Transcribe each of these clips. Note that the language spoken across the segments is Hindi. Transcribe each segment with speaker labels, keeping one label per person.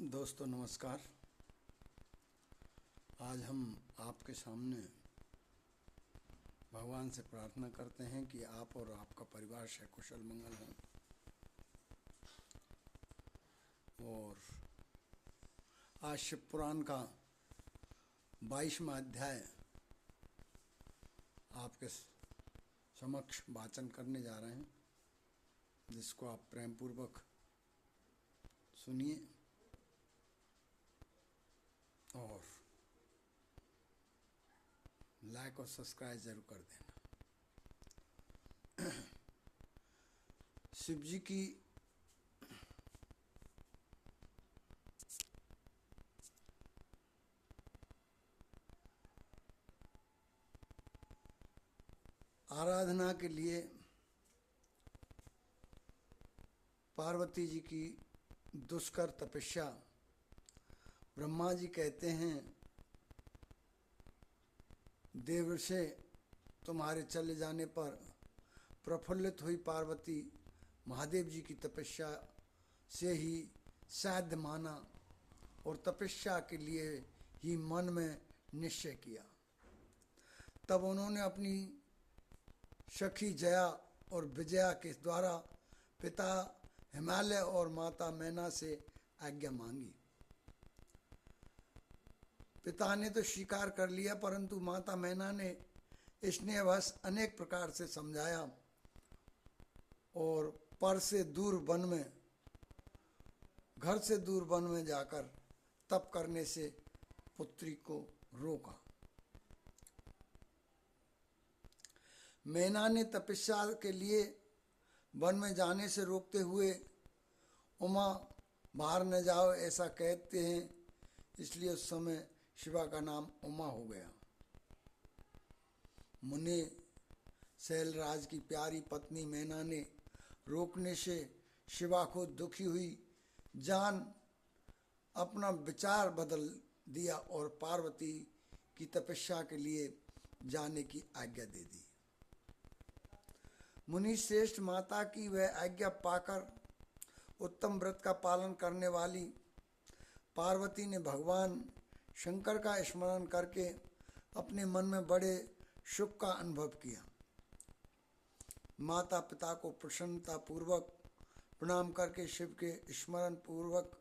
Speaker 1: दोस्तों नमस्कार। आज हम आपके सामने भगवान से प्रार्थना करते हैं कि आप और आपका परिवार से कुशल मंगल हो। और आज शिव पुराण का 22वां अध्याय आपके समक्ष वाचन करने जा रहे हैं, जिसको आप प्रेम पूर्वक सुनिए और लाइक और सब्सक्राइब जरूर कर देना। शिव जी की आराधना के लिए पार्वती जी की दुष्कर तपस्या। ब्रह्मा जी कहते हैं, देवर्षि तुम्हारे चले जाने पर प्रफुल्लित हुई पार्वती महादेव जी की तपस्या से ही साध्य माना और तपस्या के लिए ही मन में निश्चय किया। तब उन्होंने अपनी सखी जया और विजया के द्वारा पिता हिमालय और माता मैना से आज्ञा मांगी। पिता ने तो स्वीकार कर लिया, परंतु माता मैना ने स्नेहवश अनेक प्रकार से समझाया और पर से दूर वन में, घर से दूर वन में जाकर तप करने से पुत्री को रोका। मैना ने तपस्या के लिए वन में जाने से रोकते हुए उमा बाहर न जाओ ऐसा कहते हैं, इसलिए उस समय शिवा का नाम उमा हो गया। मुनि शैलराज की प्यारी पत्नी मैना ने रोकने से शिवा को दुखी हुई जान अपना विचार बदल दिया और पार्वती की तपस्या के लिए जाने की आज्ञा दे दी। मुनि श्रेष्ठ माता की वह आज्ञा पाकर उत्तम व्रत का पालन करने वाली पार्वती ने भगवान शंकर का स्मरण करके अपने मन में बड़े सुख का अनुभव किया। माता पिता को प्रसन्नता पूर्वक प्रणाम करके शिव के स्मरण पूर्वक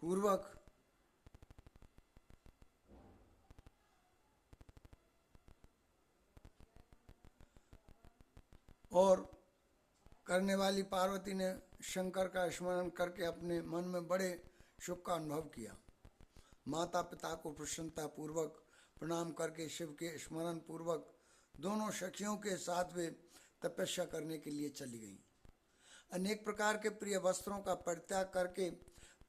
Speaker 1: पूर्वक और करने वाली पार्वती ने शंकर का स्मरण करके अपने मन में बड़े सुख का अनुभव किया। माता पिता को प्रसन्नता पूर्वक प्रणाम करके शिव के स्मरण पूर्वक दोनों सखियों के साथ वे तपस्या करने के लिए चली गईं। अनेक प्रकार के प्रिय वस्त्रों का परित्याग करके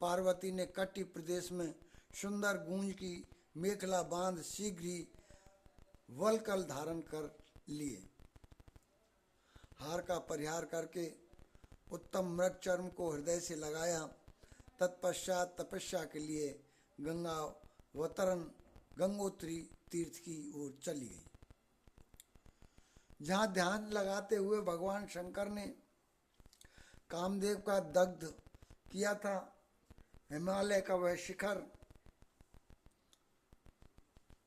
Speaker 1: पार्वती ने कट्टी प्रदेश में सुंदर गूंज की मेखला बांध शीघ्र ही वलकल धारण कर लिए। हार का परिहार करके उत्तम मृग चर्म को हृदय से लगाया। तत्पश्चात तपस्या के लिए गंगोत्री तीर्थ की ओर चली गई, जहाँ ध्यान लगाते हुए भगवान शंकर ने कामदेव का दग्ध किया था। हिमालय का वह शिखर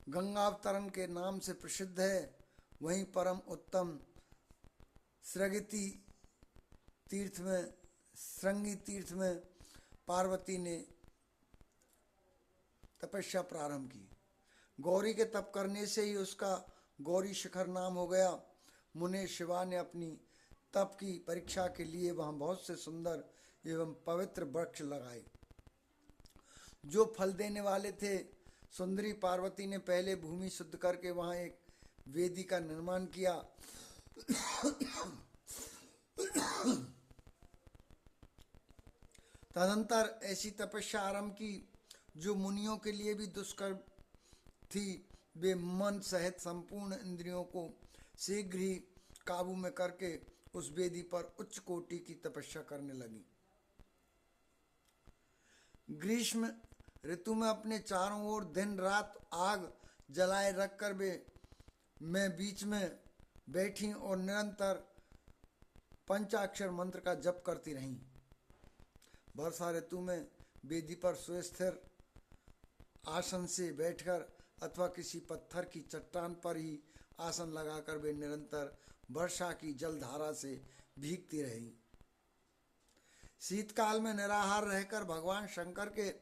Speaker 1: गंगावतरण के नाम से प्रसिद्ध है। वहीं परम उत्तम श्रृंगी तीर्थ में पार्वती ने तपस्या प्रारंभ की। गौरी के तप करने से ही उसका गौरी शिखर नाम हो गया। मुने शिवा ने अपनी तप की परीक्षा के लिए वहां बहुत से सुंदर एवं पवित्र वृक्ष लगाए, जो फल देने वाले थे। सुंदरी पार्वती ने पहले भूमि शुद्ध करके वहां एक वेदी का निर्माण किया। तदंतर ऐसी तपस्या आरंभ की जो मुनियों के लिए भी दुष्कर थी। वे मन सहित संपूर्ण इंद्रियों को शीघ्र ही काबू में करके उस वेदी पर उच्च कोटि की तपस्या करने लगी। ग्रीष्म ऋतु में अपने चारों ओर दिन रात आग जलाए रखकर वे मैं बीच में बैठी और निरंतर पंचाक्षर मंत्र का जप करती रहीं। वर्षा ऋतु में वेदी पर सुस्थिर आसन से बैठकर अथवा किसी पत्थर की चट्टान पर ही आसन लगाकर वे निरंतर वर्षा की जलधारा से भीगती रहीं। शीतकाल में निराहार रहकर भगवान शंकर के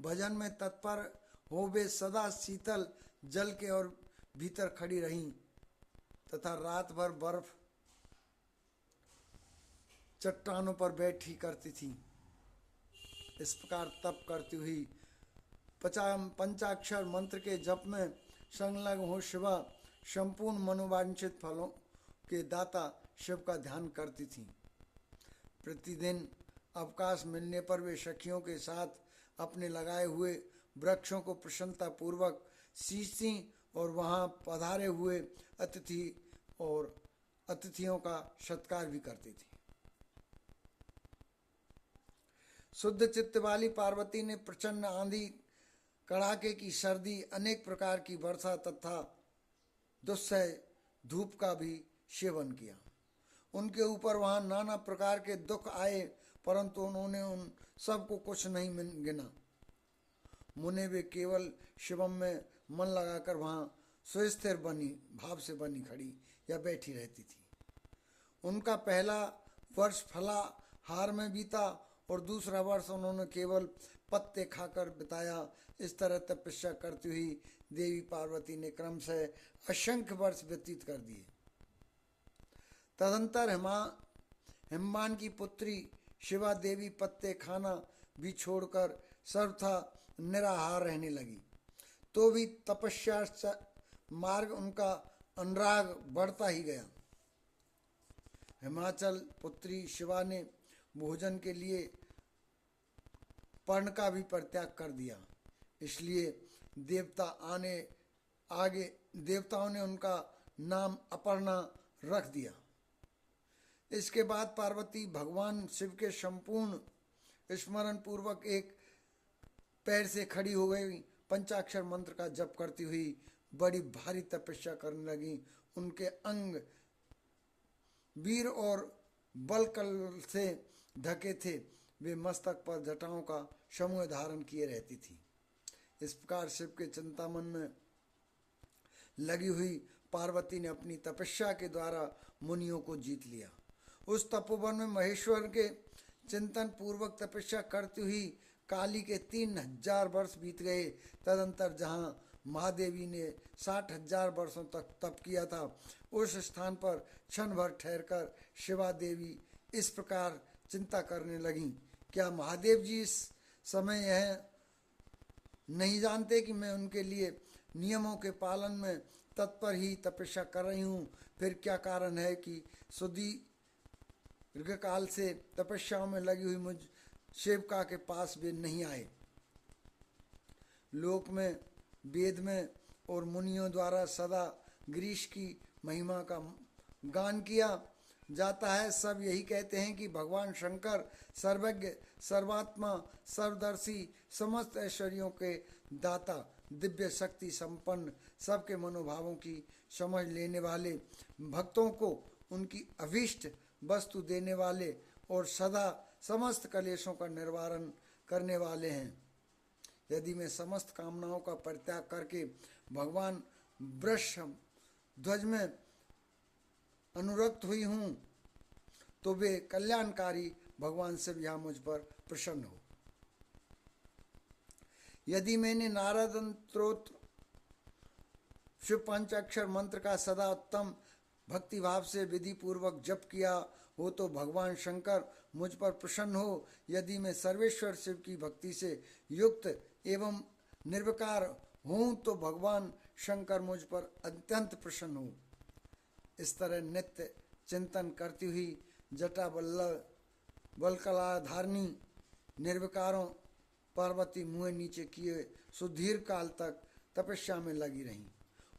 Speaker 1: भजन में तत्पर हो वे सदा शीतल जल के और भीतर खड़ी रहीं तथा रात भर बर्फ चट्टानों पर बैठी करती थी। इस प्रकार तप करती हुई पंचाक्षर मंत्र के जप में संलग्न हो शिवा संपूर्ण मनोवांछित फलों के दाता शिव का ध्यान करती थी। प्रतिदिन अवकाश मिलने पर वे सखियों के साथ अपने लगाए हुए वृक्षों को प्रसन्नता पूर्वक सींचती और वहां पधारे हुए अतिथि और अतिथियों का सत्कार भी करती थी। शुद्ध चित्त वाली पार्वती ने प्रचंड आंधी, कड़ाके की सर्दी, अनेक प्रकार की वर्षा तथा दुस्सह धूप का भी सेवन किया। उनके ऊपर वहां नाना प्रकार के दुख आए, परंतु उन्होंने उन सबको कुछ नहीं गिना। मुने वे केवल शिवम में मन लगाकर वहां सुस्थिर बनी भाव से बनी खड़ी या बैठी रहती थी। उनका पहला वर्ष फलाहार में बीता और दूसरा वर्ष उन्होंने केवल पत्ते खाकर बिताया। इस तरह तपस्या करती हुई देवी पार्वती ने क्रमशः असंख्य वर्ष व्यतीत कर दिए। तदंतर हिमवान की पुत्री शिवा देवी पत्ते खाना भी छोड़कर सर्वथा निराहार रहने लगी। तो भी तपस्या मार्ग उनका अनुराग बढ़ता ही गया। हिमाचल पुत्री शिवा ने भोजन के लिए पर्ण का भी परित्याग कर दिया, इसलिए देवताओं ने उनका नाम अपर्णा रख दिया। इसके बाद पार्वती भगवान शिव के संपूर्ण स्मरण पूर्वक एक पैर से खड़ी हो गई। पंचाक्षर मंत्र का जप करती हुई बड़ी भारी तपस्या करने लगी। उनके अंग वीर और बलकल से ढके थे। वे मस्तक पर जटाओं का समूह धारण किए रहती थी। इस प्रकार शिव के चिंतामन में लगी हुई पार्वती ने अपनी तपस्या के द्वारा मुनियों को जीत लिया। उस तपोवन में महेश्वर के चिंतन पूर्वक तपस्या करती हुई काली के 3000 वर्ष बीत गए। तदंतर जहाँ महादेवी ने 60,000 वर्षों तक तप किया था, उस स्थान पर क्षण भर ठहरकर शिवा देवी इस प्रकार चिंता करने लगी, क्या महादेव जी इस समय यह नहीं जानते कि मैं उनके लिए नियमों के पालन में तत्पर ही तपस्या कर रही हूँ? फिर क्या कारण है कि सुदीर्घ काल से तपस्याओं में लगी हुई मुझ सेवका के पास वे नहीं आए? लोक में, वेद में और मुनियों द्वारा सदा ग्रीष्म की महिमा का गान किया जाता है। सब यही कहते हैं कि भगवान शंकर सर्वज्ञ, सर्वात्मा, सर्वदर्शी, समस्त ऐश्वर्यों के दाता, दिव्य शक्ति संपन्न, सबके मनोभावों की समझ लेने वाले, भक्तों को उनकी अभीष्ट वस्तु देने वाले और सदा समस्त कलेशों का निवारण करने वाले हैं। यदि मैं समस्त कामनाओं का परित्याग करके भगवान वृष ध्वज में अनुरक्त हुई हूँ, तो वे कल्याणकारी भगवान शिव यहाँ मुझ पर प्रसन्न हो। यदि मैंने नारद स्तोत्र शिव पंचाक्षर मंत्र का सदा उत्तम भक्ति भाव से विधि पूर्वक जप किया हो तो भगवान शंकर मुझ पर प्रसन्न हो। यदि मैं सर्वेश्वर शिव की भक्ति से युक्त एवं निर्विकार हूँ तो भगवान शंकर मुझ पर अत्यंत प्रसन्न हो। इस तरह नित्य चिंतन करती हुई जटा बलकला धारणी निर्विकारों पार्वती मुँह नीचे किए सुदीर्घ काल तक तपस्या में लगी रहीं।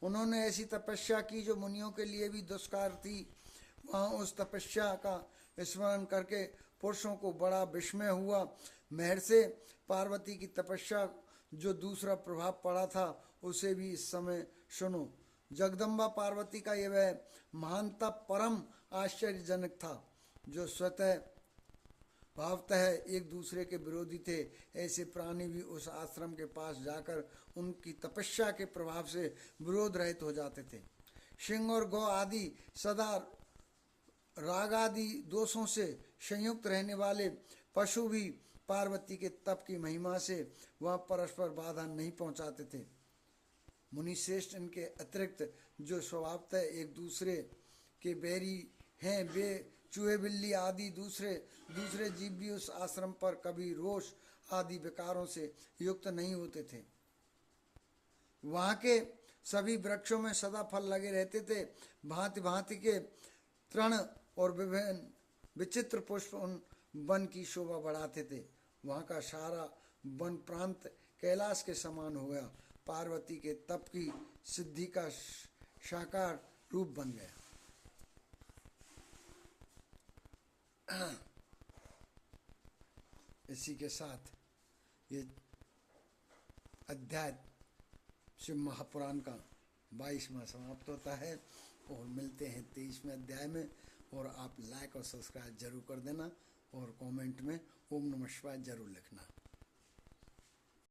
Speaker 1: उन्होंने ऐसी तपस्या की जो मुनियों के लिए भी दुष्कार थी। वहाँ उस तपस्या का स्मरण करके पुरुषों को बड़ा विस्मय हुआ। महर्षि पार्वती की तपस्या जो दूसरा प्रभाव पड़ा था उसे भी इस समय सुनो। जगदम्बा पार्वती का यह वह महानता परम आश्चर्यजनक था जो स्वतः भावतः एक दूसरे के विरोधी थे। ऐसे प्राणी भी उस आश्रम के पास जाकर उनकी तपस्या के प्रभाव से विरोध रहित हो जाते थे। सिंह और गौ आदि सदा राग आदि दोषों से संयुक्त रहने वाले पशु भी पार्वती के तप की महिमा से वह परस्पर बाधा नहीं पहुंचाते थे। मुनि श्रेष्ठ इनके अतिरिक्त जो स्वभावतः एक दूसरे के बैरी हैं, वे चूहे बिल्ली आदि दूसरे जीव भी उस आश्रम पर कभी रोष आदि विकारों से युक्त नहीं होते थे। वहाँ के सभी वृक्षों में सदा फल लगे रहते थे। भांति भांति के तृण और विभिन्न विचित्र पुष्प उन वन की शोभा बढ़ाते थे। वहाँ का सारा वन प्रांत कैलाश के समान हो गया। पार्वती के तप की सिद्धि का साकार रूप बन गया। इसी के साथ ये अध्याय शिव महापुराण का 22वां समाप्त होता है और मिलते हैं 23वें अध्याय में। और आप लाइक और सब्सक्राइब जरूर कर देना और कमेंट में ओम नमः शिवाय जरूर लिखना।